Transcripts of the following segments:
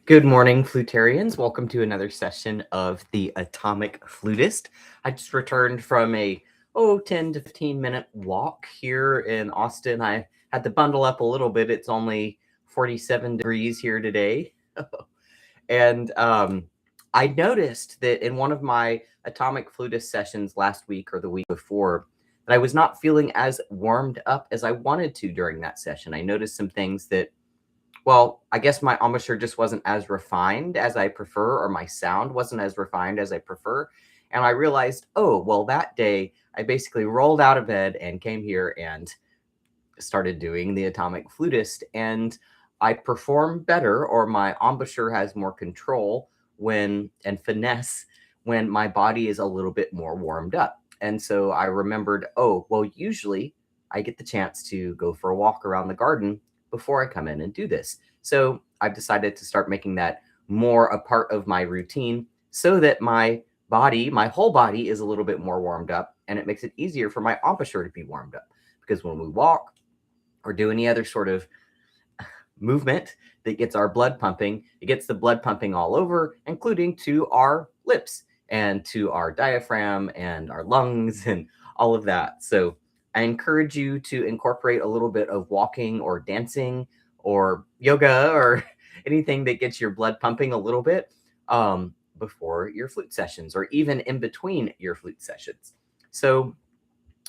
Good morning, flutarians. Welcome to another session of the Atomic Flutist. I just returned from a 10 to 15 minute walk here in Austin. I had to bundle up a little bit. It's only 47 degrees here today. And I noticed that in one of my Atomic Flutist sessions last week or the week before, that I was not feeling as warmed up as I wanted to during that session. I noticed some things that, well, I guess my embouchure just wasn't as refined as I prefer, or my sound wasn't as refined as I prefer. And I realized, oh, well, that day I basically rolled out of bed and came here and started doing the Atomic Flutist. And I perform better, or my embouchure has more control and finesse when my body is a little bit more warmed up. And so I remembered, oh, well, usually I get the chance to go for a walk around the garden before I come in and do this. So I've decided to start making that more a part of my routine so that my whole body is a little bit more warmed up, and it makes it easier for my embouchure to be warmed up. Because when we walk or do any other sort of movement that gets our blood pumping, it gets the blood pumping all over, including to our lips and to our diaphragm and our lungs and all of that. So I encourage you to incorporate a little bit of walking or dancing or yoga or anything that gets your blood pumping a little bit before your flute sessions, or even in between your flute sessions. So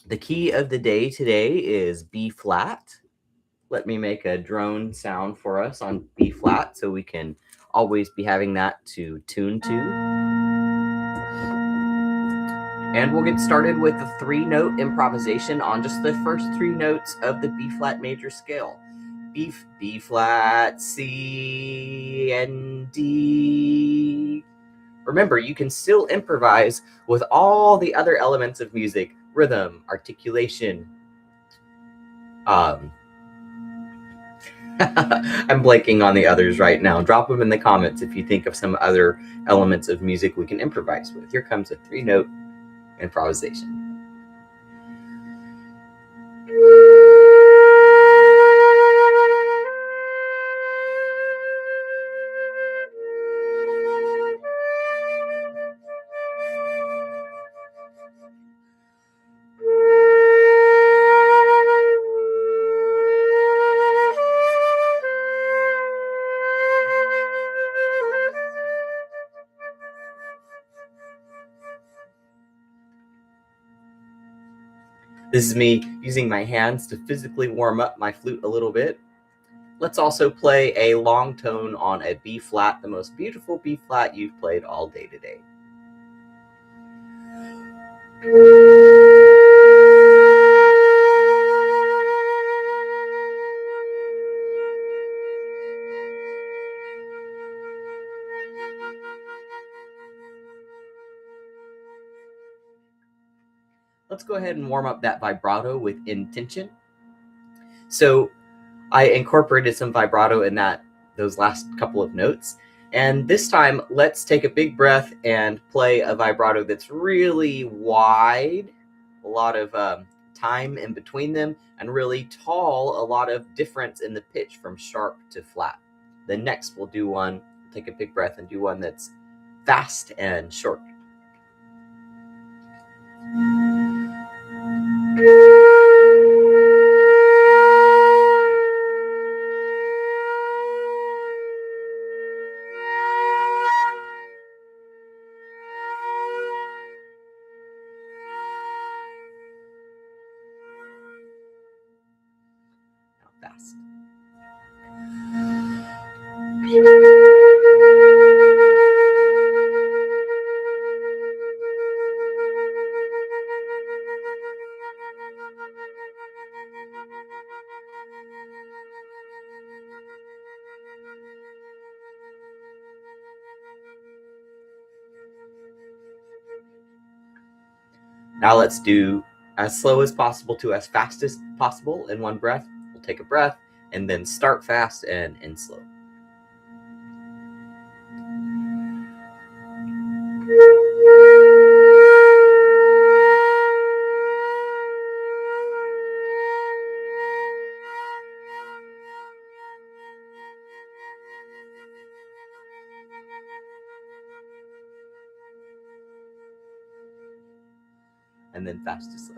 the key of the day today is B flat. Let me make a drone sound for us on B flat so we can always be having that to tune to. And we'll get started with a 3-note improvisation on just the first 3 notes of the B flat major scale. B flat, C, and D. Remember, you can still improvise with all the other elements of music: rhythm, articulation. I'm blanking on the others right now. Drop them in the comments if you think of some other elements of music we can improvise with. Here comes a 3-note improvisation. This is me using my hands to physically warm up my flute a little bit. Let's also play a long tone on a B flat, the most beautiful B flat you've played all day today. Let's go ahead and warm up that vibrato with intention. So I incorporated some vibrato in those last couple of notes. And this time, let's take a big breath and play a vibrato that's really wide, a lot of time in between them, and really tall, a lot of difference in the pitch from sharp to flat. Then next, we'll do one, take a big breath and do one that's fast and short. Now fast. Now let's do as slow as possible to as fast as possible in one breath. We'll take a breath and then start fast and end slow. and then fast to slow.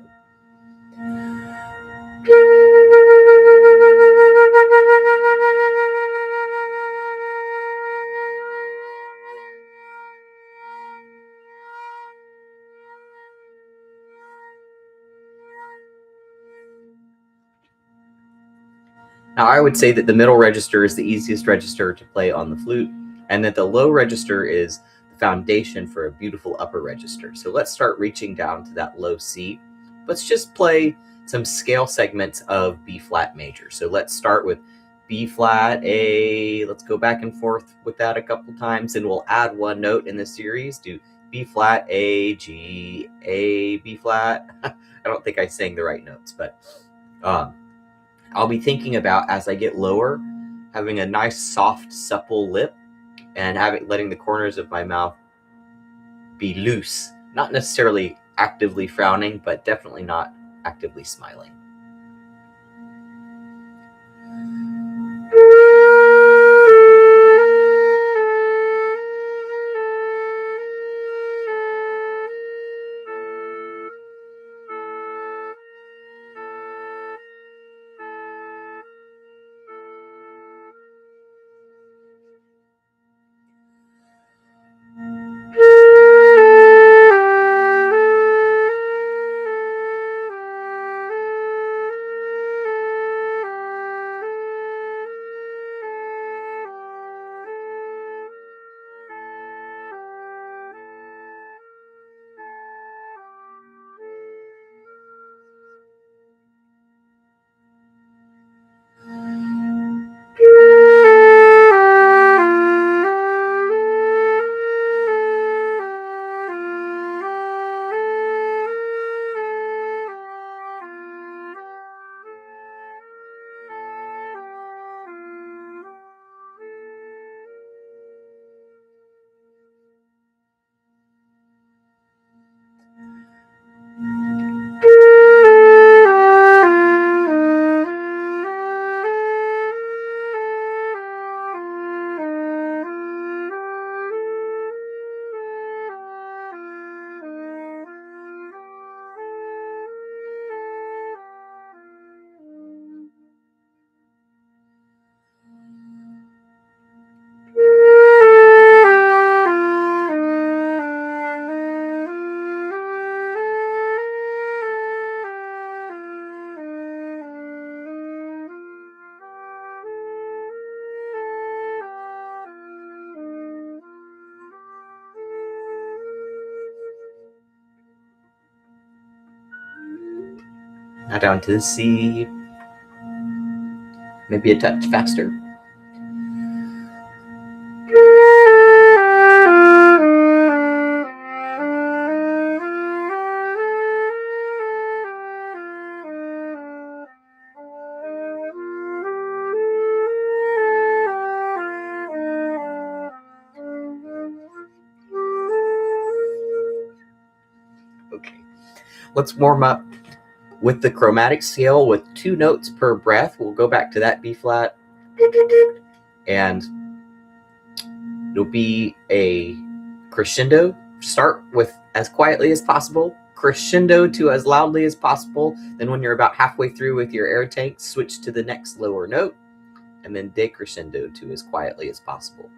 Now, I would say that the middle register is the easiest register to play on the flute, and that the low register is the foundation for a beautiful upper register. So let's start reaching down to that low C. Let's just play some scale segments of B flat major. So let's start with B flat, A. Let's go back and forth with that a couple times, and we'll add one note in the series to B flat, A, G, A, B flat. I don't think I sang the right notes, but I'll be thinking about, as I get lower, having a nice, soft, supple lip and letting the corners of my mouth be loose. Not necessarily actively frowning, but definitely not actively smiling. Now down to the C, maybe a touch faster. Okay, let's warm up with the chromatic scale with 2 notes per breath. We'll go back to that B flat, and it'll be a crescendo. Start with as quietly as possible, crescendo to as loudly as possible. Then when you're about halfway through with your air tank, switch to the next lower note, and then decrescendo to as quietly as possible.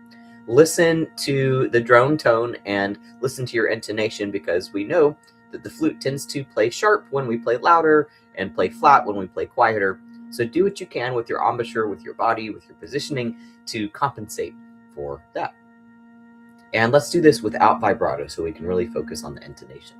Listen to the drone tone and listen to your intonation, because we know that the flute tends to play sharp when we play louder and play flat when we play quieter. So do what you can with your embouchure, with your body, with your positioning to compensate for that. And let's do this without vibrato so we can really focus on the intonation.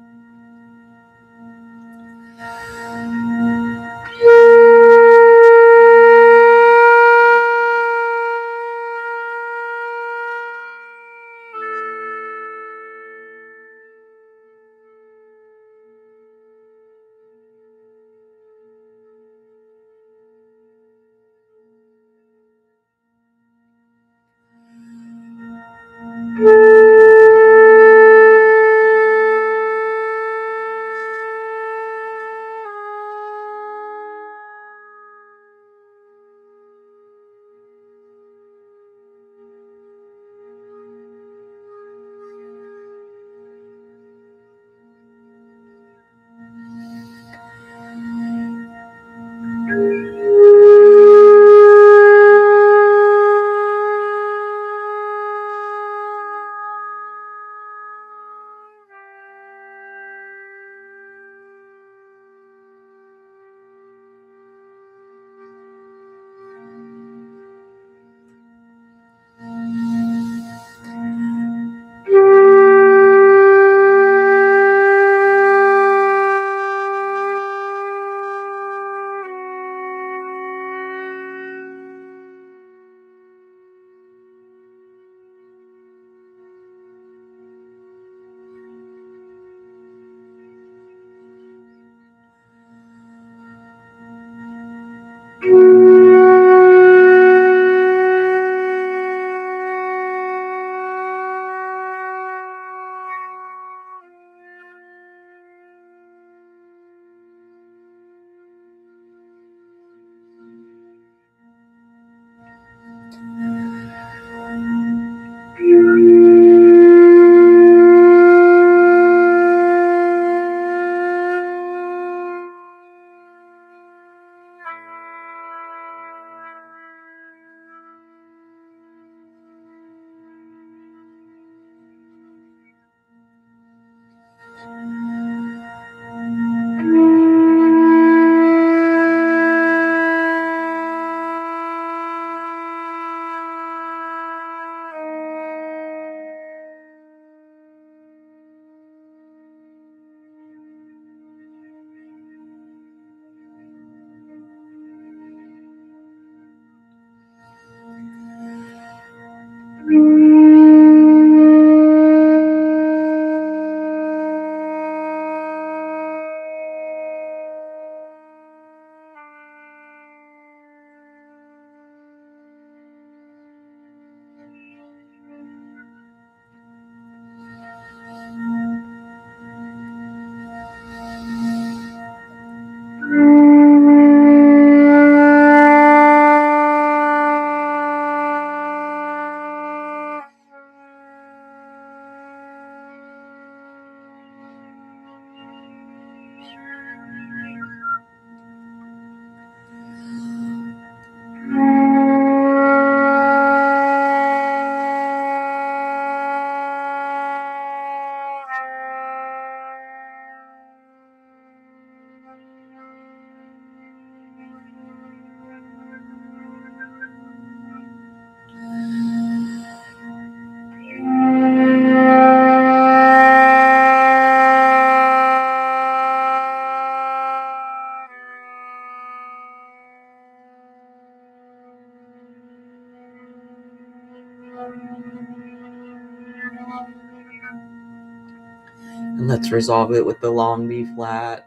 And let's resolve it with the long B flat.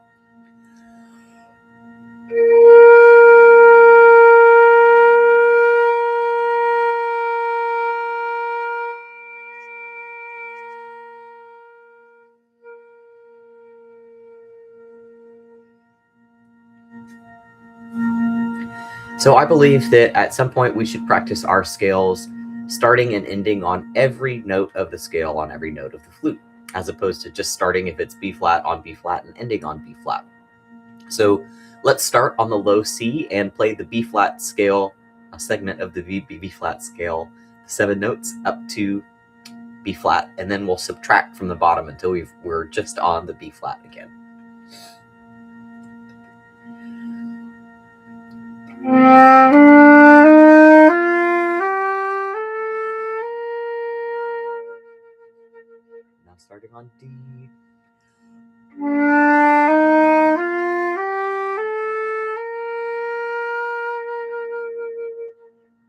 So I believe that at some point we should practice our scales starting and ending on every note of the scale on every note of the flute, as opposed to just starting if it's B flat on B flat and ending on B flat. So let's start on the low C and play the B flat scale, a segment of the B flat scale, 7 notes up to B flat, and then we'll subtract from the bottom until we're just on the B flat again. Now starting on D.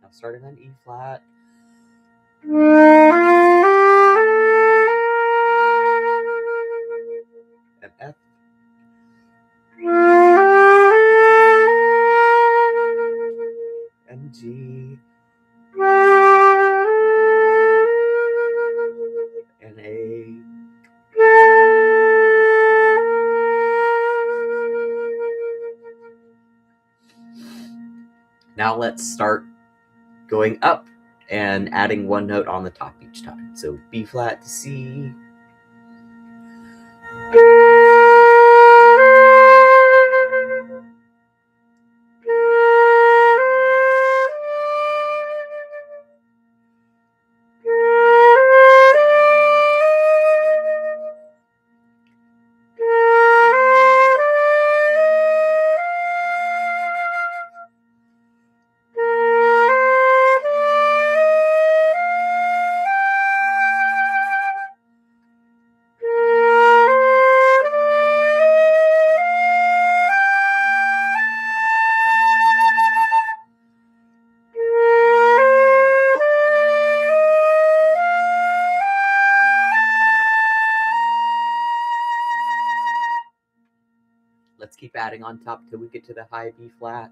Now starting on E flat. And F. And G. And A. Now let's start going up and adding one note on the top each time. So B flat to C. Let's keep adding on top till we get to the high B flat.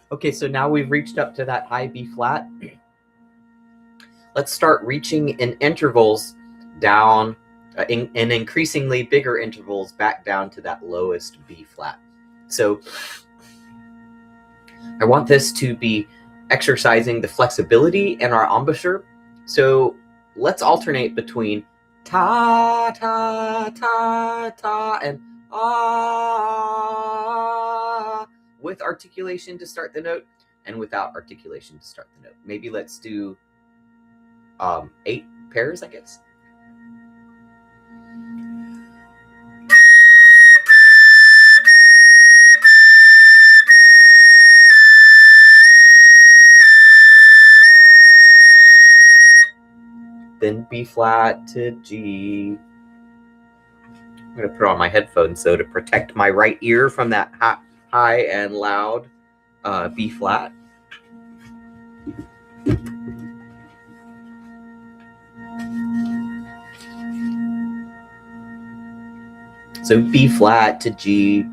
Okay, so now we've reached up to that high B flat. Let's start reaching in intervals down, in increasingly bigger intervals back down to that lowest B flat. So I want this to be exercising the flexibility in our embouchure. So let's alternate between ta, ta, ta, ta, and ah, with articulation to start the note and without articulation to start the note. Maybe let's do 8 pairs, I guess. Then B flat to G, going to put on my headphones so to protect my right ear from that high and loud B flat. So B flat to G.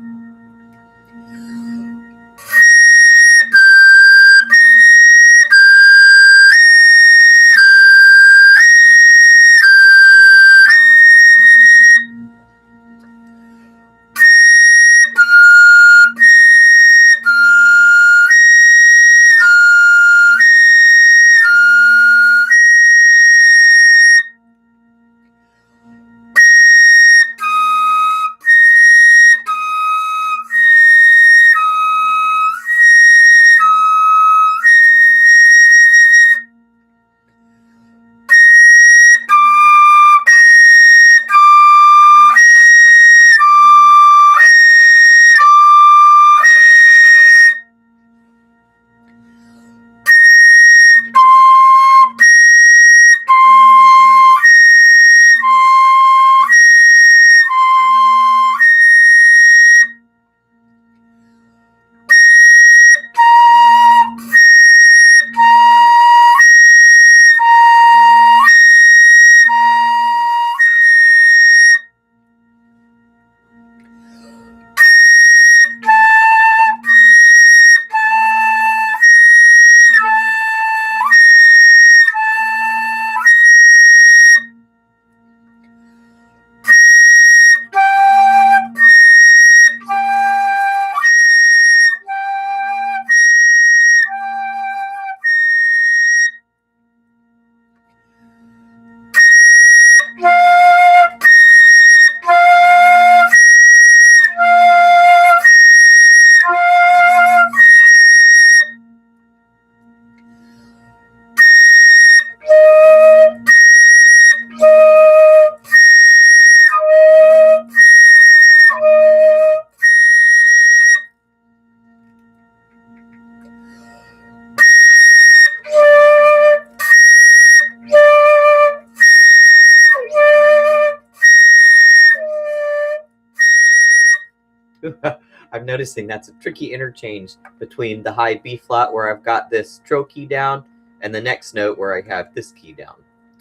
I'm noticing that's a tricky interchange between the high B flat where I've got this stroke key down and the next note where I have this key down.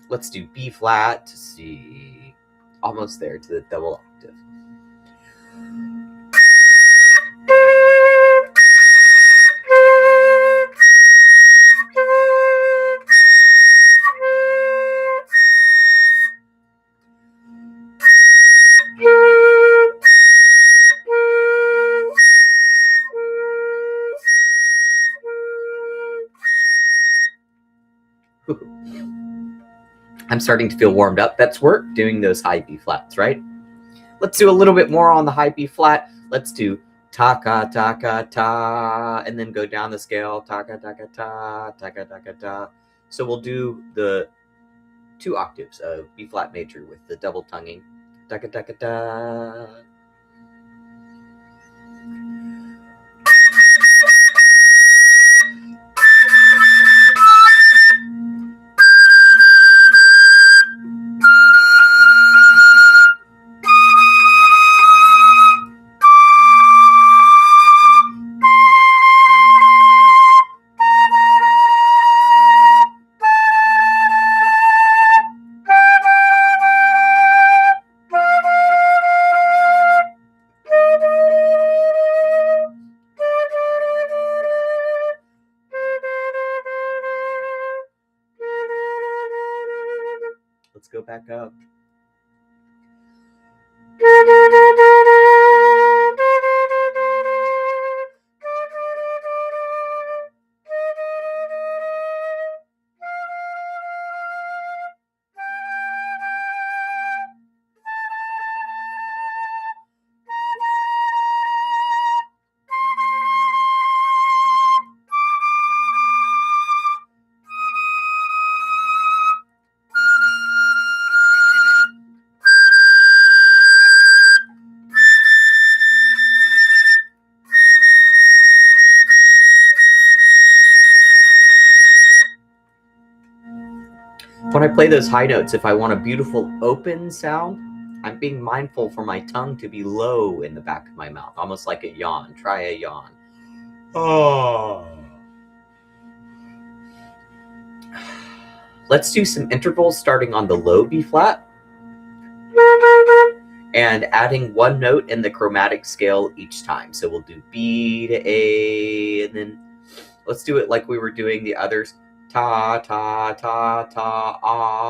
Let's do B flat to C. Almost there to the double octave. I'm starting to feel warmed up. That's work doing those high B flats, right? Let's do a little bit more on the high B flat. Let's do ta ka ta ka ta, and then go down the scale. Ta ka ta ka ta, ta ka ta ka ta. So we'll do the 2 octaves of B flat major with the double tonguing. Ta ka ta ka ta. Let's go back up. When I play those high notes, if I want a beautiful open sound, I'm I'm being mindful for my tongue to be low in the back of my mouth, almost like a yawn. Try a yawn. Oh. Let's do some intervals starting on the low B flat and adding one note in the chromatic scale each time. So we'll do B to A, and then let's do it like we were doing the others. Ta, ta, ta, ta, ah.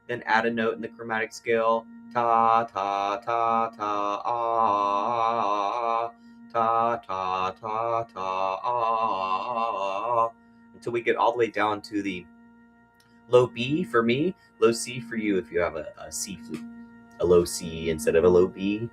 Then add a note in the chromatic scale. Ta, ta, ta, ta, ah. Ta, ta, ta, ta, ah. Until we get all the way down to the low B for me, low C for you if you have a C flute. A low C instead of a low B.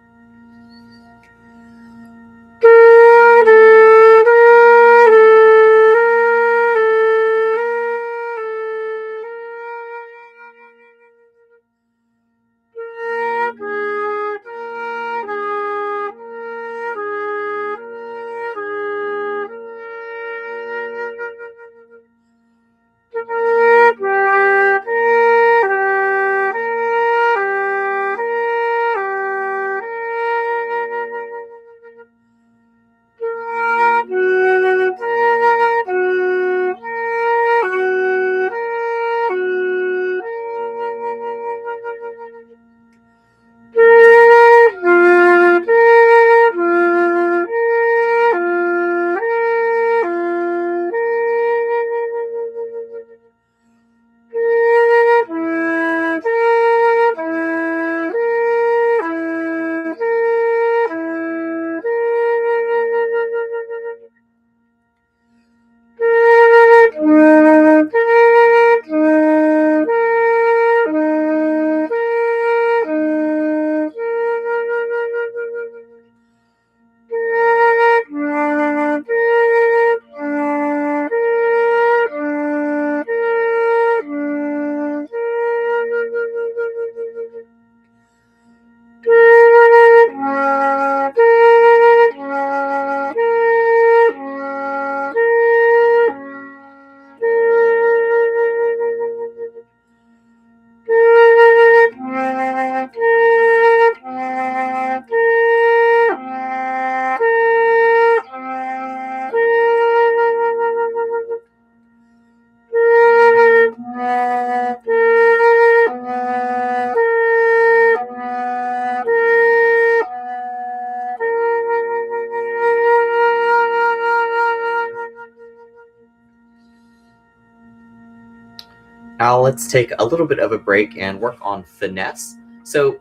Now let's take a little bit of a break and work on finesse. So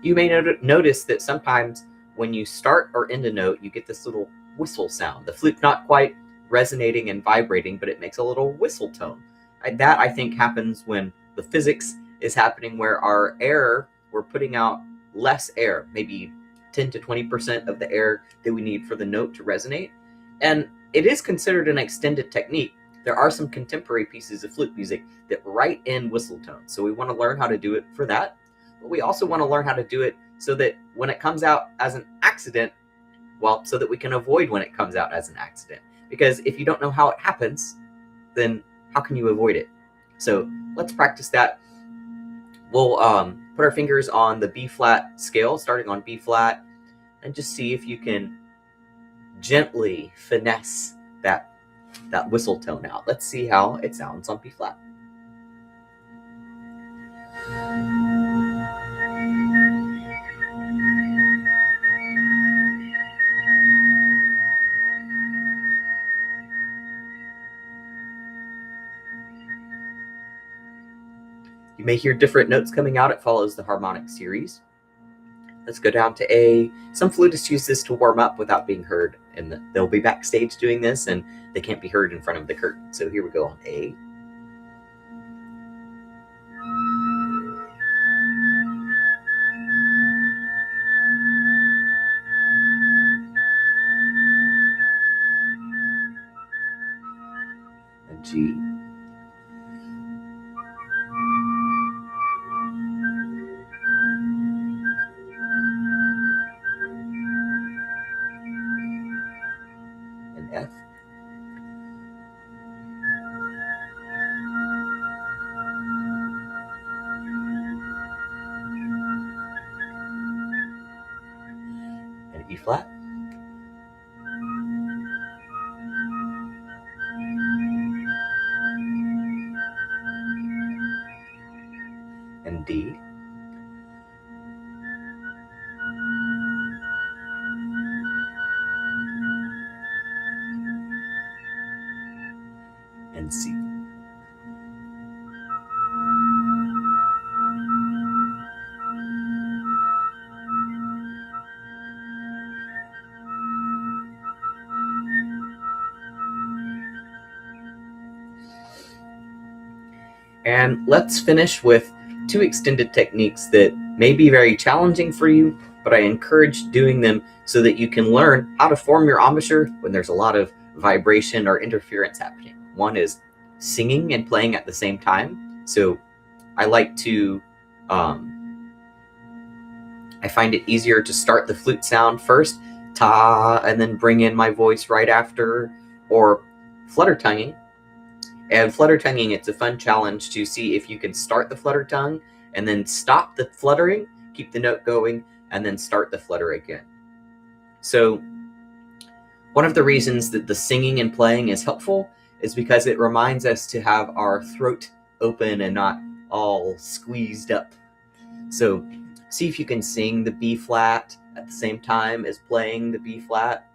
you may notice that sometimes when you start or end a note, you get this little whistle sound. The flute's not quite resonating and vibrating, but it makes a little whistle tone. That, I think, happens when the physics is happening where our air, we're putting out less air, maybe 10 to 20% of the air that we need for the note to resonate. And it is considered an extended technique. There are some contemporary pieces of flute music that write in whistle tones. So we want to learn how to do it for that. But we also want to learn how to do it so that when it comes out as an accident, well, so that we can avoid when it comes out as an accident. Because if you don't know how it happens, then how can you avoid it? So let's practice that. We'll put our fingers on the B flat scale, starting on B flat, and just see if you can gently finesse that whistle tone out. Let's see how it sounds on B flat. You may hear different notes coming out. It follows the harmonic series. Let's go down to A. Some flutists use this to warm up without being heard, and they'll be backstage doing this, and they can't be heard in front of the curtain. So here we go on A. And G. And F. and E flat, and D, and C. And let's finish with two extended techniques that may be very challenging for you, but I encourage doing them so that you can learn how to form your embouchure when there's a lot of vibration or interference happening. One is singing and playing at the same time. So I like to, I find it easier to start the flute sound first, ta, and then bring in my voice right after, or flutter tonguing. And flutter tonguing, it's a fun challenge to see if you can start the flutter tongue and then stop the fluttering, keep the note going, and then start the flutter again. So one of the reasons that the singing and playing is helpful is because it reminds us to have our throat open and not all squeezed up. So see if you can sing the B flat at the same time as playing the B flat.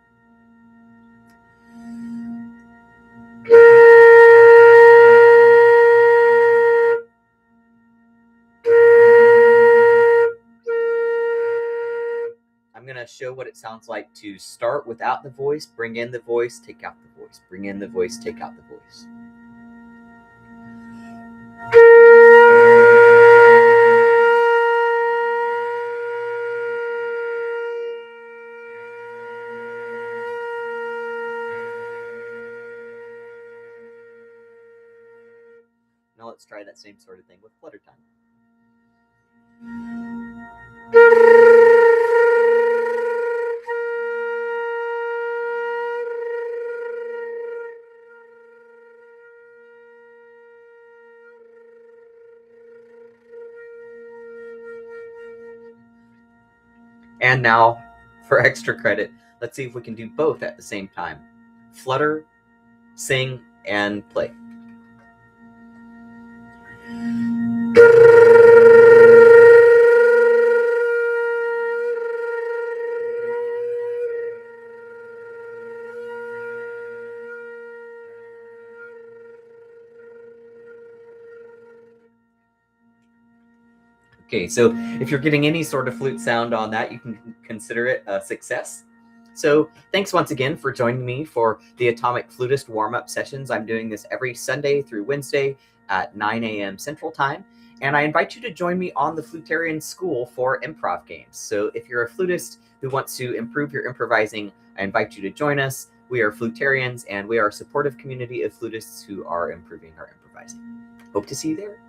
I'm going to show what it sounds like to start without the voice, bring in the voice, take out the voice, bring in the voice, take out the voice. Now let's try that same sort of thing with flutter tongue. And now, for extra credit, let's see if we can do both at the same time. Flutter, sing, and play. Okay, so if you're getting any sort of flute sound on that, you can consider it a success. So thanks once again for joining me for the Atomic Flutist warm-up sessions. I'm doing this every Sunday through Wednesday at 9 a.m. Central Time. And I invite you to join me on the Flutarian School for improv games. So if you're a flutist who wants to improve your improvising, I invite you to join us. We are Flutarians, and we are a supportive community of flutists who are improving our improvising. Hope to see you there.